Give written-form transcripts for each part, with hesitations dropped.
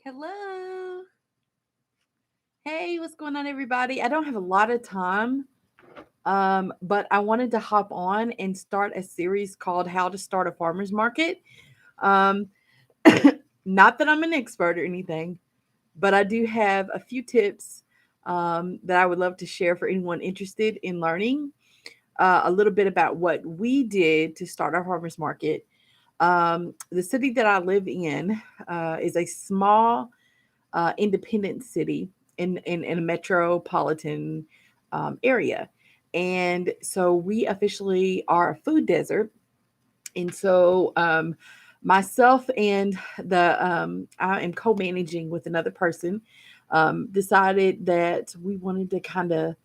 Hello. Hey, what's going on, everybody? I don't have a lot of time, but I wanted to hop on and start a series called How to Start a Farmer's Market. Um, Not that I'm an expert or anything, but I do have a few tips that I would love to share for anyone interested in learning a little bit about what we did to start our farmer's market. The city that I live in is a small independent city in a metropolitan area. And so we officially are a food desert. And so myself and I am co-managing with another person, decided that we wanted to kind of,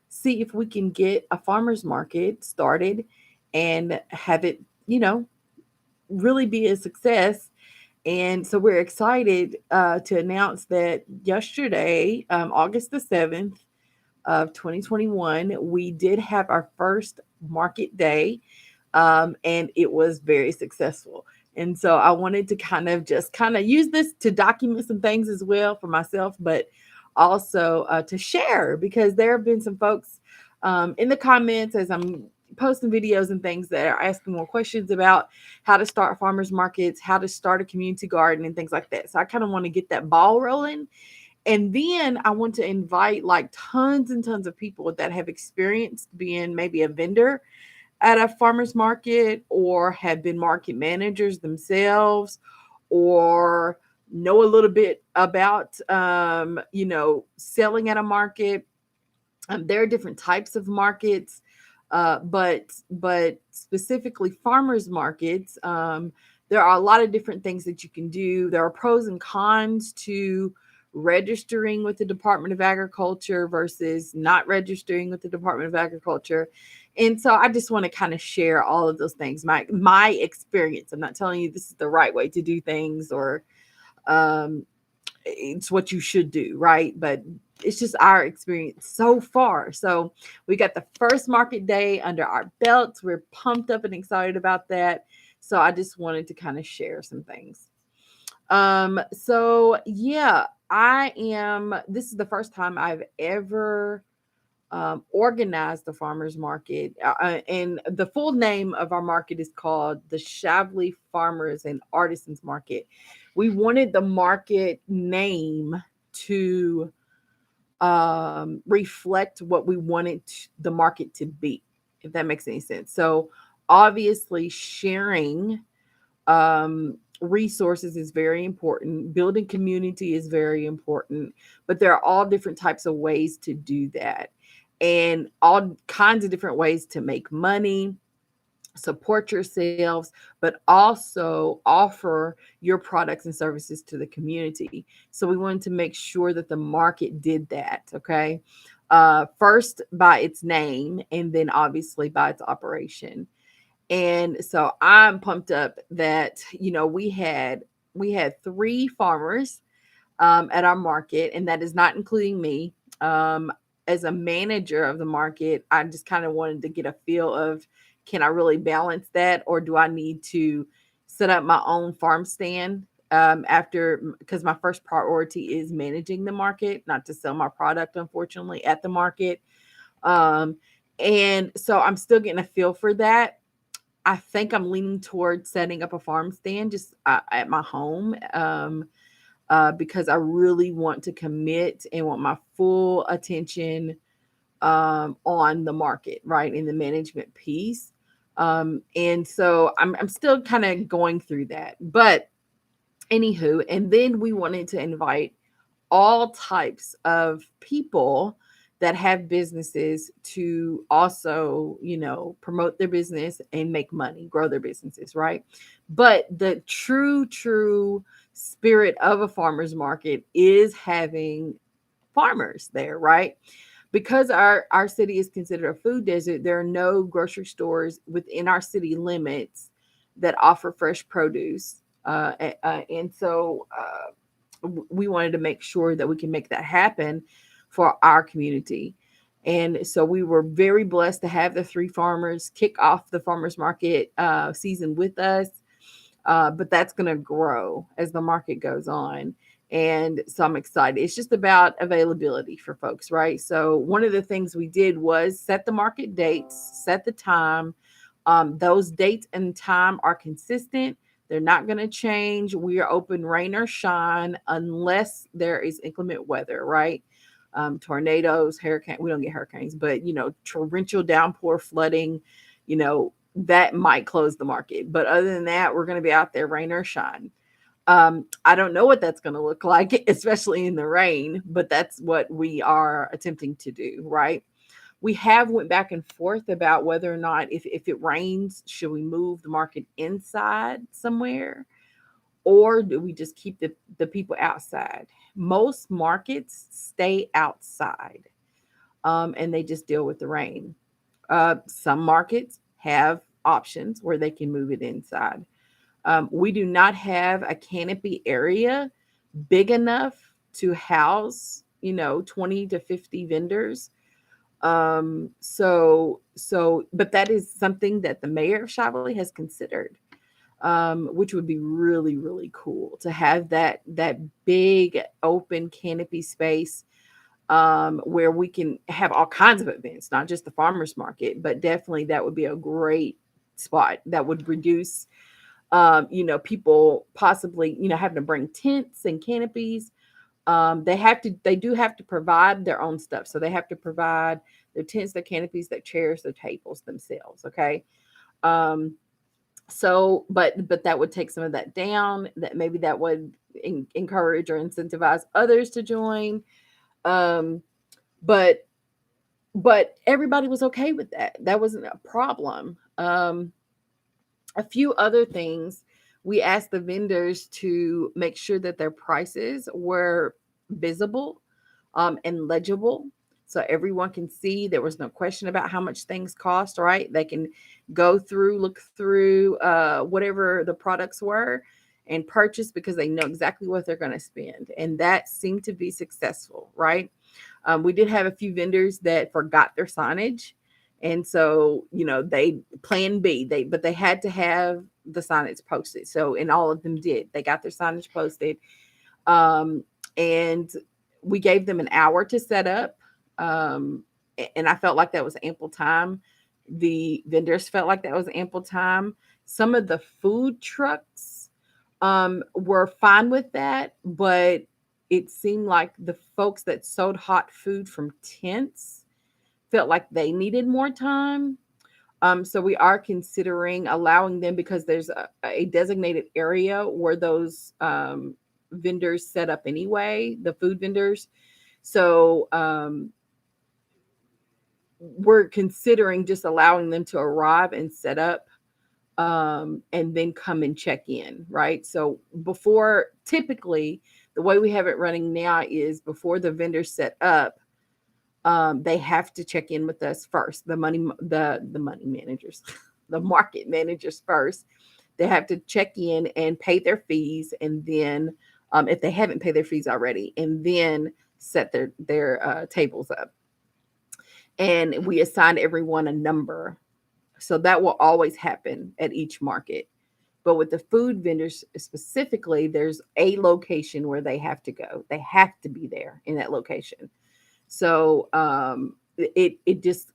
see if we can get a farmer's market started and have it, really be a success. And so we're excited to announce that yesterday, August the 7th of 2021, we did have our first market day, and it was very successful. And so I wanted to kind of use this to document some things as well for myself, but also to share because there have been some folks in the comments as I'm posting videos and things that are asking more questions about how to start farmers markets, how to start a community garden, and things like that. So I kind of want to get that ball rolling. And then I want to invite like tons and tons of people that have experienced being maybe a vendor at a farmer's market or have been market managers themselves or know a little bit about, selling at a market. There are different types of markets, but specifically farmers markets. There are a lot of different things that you can do. There are pros and cons to registering with the Department of Agriculture versus not registering with the Department of Agriculture. And so I just want to kind of share all of those things, my experience. I'm not telling you this is the right way to do things or um, it's what you should do, right? But it's just our experience so far. So we got the first market day under our belts. We're pumped up and excited about that. So I just wanted to kind of share some things. So yeah, this is the first time I've ever organized the farmers market. And the full name of our market is called the Shavli Farmers and Artisans Market. We wanted the market name to reflect what we wanted the market to be, if that makes any sense. So obviously sharing resources is very important. Building community is very important, but there are all different types of ways to do that and all kinds of different ways to make money, support yourselves, but also offer your products and services to the community. So we wanted to make sure that the market did that. Okay. First by its name and then obviously by its operation. And so I'm pumped up that, we had three farmers at our market, and that is not including me. As a manager of the market, I just kind of wanted to get a feel of, can I really balance that, or do I need to set up my own farm stand after? Because my first priority is managing the market, not to sell my product, unfortunately, at the market. Um, and so I'm still getting a feel for that. I think I'm leaning towards setting up a farm stand just at my home, because I really want to commit and want my full attention on the market, right, in the management piece. And so I'm still kind of going through that. But anywho, and then we wanted to invite all types of people that have businesses to also, promote their business and make money, grow their businesses, right? But the true spirit of a farmer's market is having farmers there, right? Because our city is considered a food desert, there are no grocery stores within our city limits that offer fresh produce. And so we wanted to make sure that we can make that happen for our community. And so we were very blessed to have the three farmers kick off the farmers market season with us. but that's going to grow as the market goes on. And so I'm excited. It's just about availability for folks, right? So one of the things we did was set the market dates, set the time. Those dates and time are consistent. They're not going to change. We are open rain or shine unless there is inclement weather, right? Tornadoes, hurricane. We don't get hurricanes, but torrential downpour, flooding, that might close the market. But other than that, we're going to be out there rain or shine. I don't know what that's going to look like, especially in the rain, but that's what we are attempting to do, right? We have went back and forth about whether or not if it rains, should we move the market inside somewhere, or do we just keep the people outside? Most markets stay outside, and they just deal with the rain. Some markets have options where they can move it inside. We do not have a canopy area big enough to house, 20 to 50 vendors. But that is something that the mayor of Shively has considered, which would be really, really cool to have that big open canopy space, where we can have all kinds of events, not just the farmers market, but definitely that would be a great spot that would reduce, people possibly, having to bring tents and canopies. They do have to provide their own stuff. So they have to provide their tents, their canopies, their chairs, their tables themselves. Okay. Um, but that would take some of that down. That maybe that would encourage or incentivize others to join. Um, but but everybody was okay with that. That wasn't a problem. A few other things, we asked the vendors to make sure that their prices were visible, and legible, so everyone can see. There was no question about how much things cost, right? They can go through, look through, whatever the products were, and purchase because they know exactly what they're going to spend. And that seemed to be successful, right? We did have a few vendors that forgot their signage. And so, they plan B, but they had to have the signage posted. So, and all of them did. They got their signage posted. Um, and we gave them an hour to set up. Um, and I felt like that was ample time. The vendors felt like that was ample time. Some of the food trucks, were fine with that, but it seemed like the folks that sold hot food from tents felt like they needed more time. So we are considering allowing them, because there's a designated area where those, vendors set up anyway, the food vendors. So, we're considering just allowing them to arrive and set up, and then come and check in, right? So before, typically, the way we have it running now is before the vendors set up, they have to check in with us first. The money managers, the market managers first. They have to check in and pay their fees, and then, if they haven't paid their fees already, and then set their tables up. And we assign everyone a number, so that will always happen at each market. But with the food vendors specifically, there's a location where they have to go. They have to be there in that location. So, it just,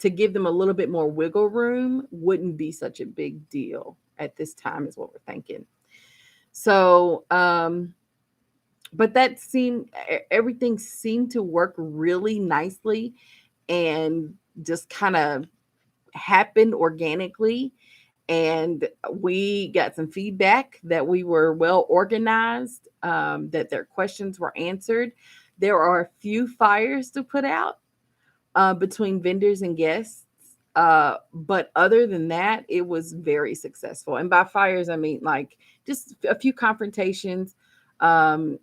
to give them a little bit more wiggle room wouldn't be such a big deal at this time, is what we're thinking. So, but everything seemed to work really nicely, and just kind of happened organically. And we got some feedback that we were well organized, that their questions were answered. There are a few fires to put out, between vendors and guests. But other than that, it was very successful. And by fires, I mean like just a few confrontations. Um,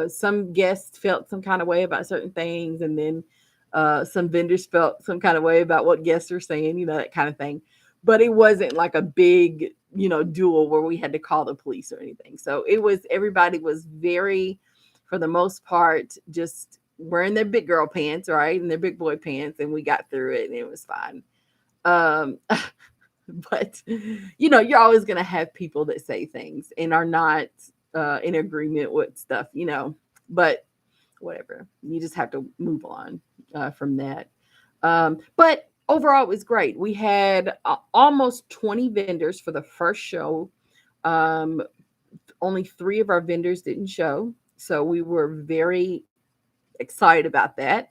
some guests felt some kind of way about certain things, and then, some vendors felt some kind of way about what guests were saying, that kind of thing. But it wasn't like a big, duel where we had to call the police or anything. So everybody was very, for the most part, just wearing their big girl pants, right? And their big boy pants, and we got through it and it was fine. Um, But you're always going to have people that say things and are not in agreement with stuff, but whatever. You just have to move on from that. But overall, it was great. We had almost 20 vendors for the first show. Um, Only three of our vendors didn't show. So we were very excited about that.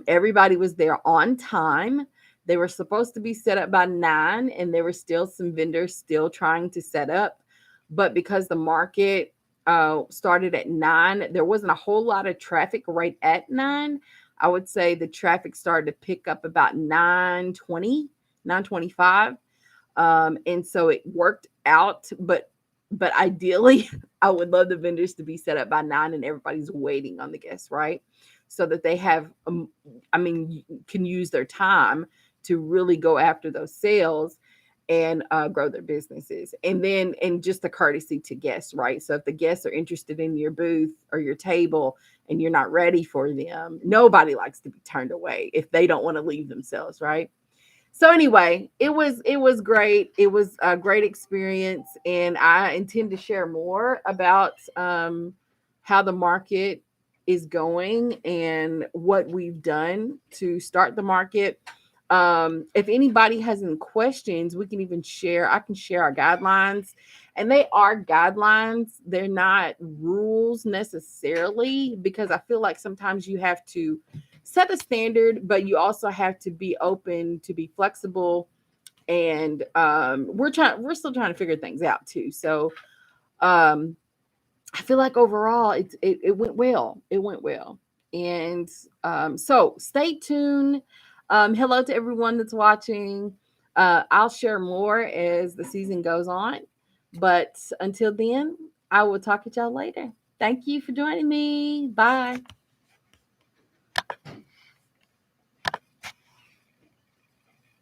Everybody was there on time. They were supposed to be set up by 9, and there were still some vendors still trying to set up. But because the market started at 9, there wasn't a whole lot of traffic right at 9. I would say the traffic started to pick up about 9:20, 9:25. And so it worked out, but ideally I would love the vendors to be set up by 9 and everybody's waiting on the guests, right? So that they have can use their time to really go after those sales and grow their businesses. And just a courtesy to guests, right? So if the guests are interested in your booth or your table and you're not ready for them, nobody likes to be turned away if they don't want to leave themselves, right? So anyway, it was great. It was a great experience, and I intend to share more about how the market is going and what we've done to start the market. If anybody has any questions, we can even share. I can share our guidelines, and they are guidelines. They're not rules necessarily, because I feel like sometimes you have to set a standard, but you also have to be open to be flexible. And we're still trying to figure things out too. So um, I feel like overall it went well. It went well. And so stay tuned. Hello to everyone that's watching. I'll share more as the season goes on. But until then, I will talk to y'all later. Thank you for joining me. Bye.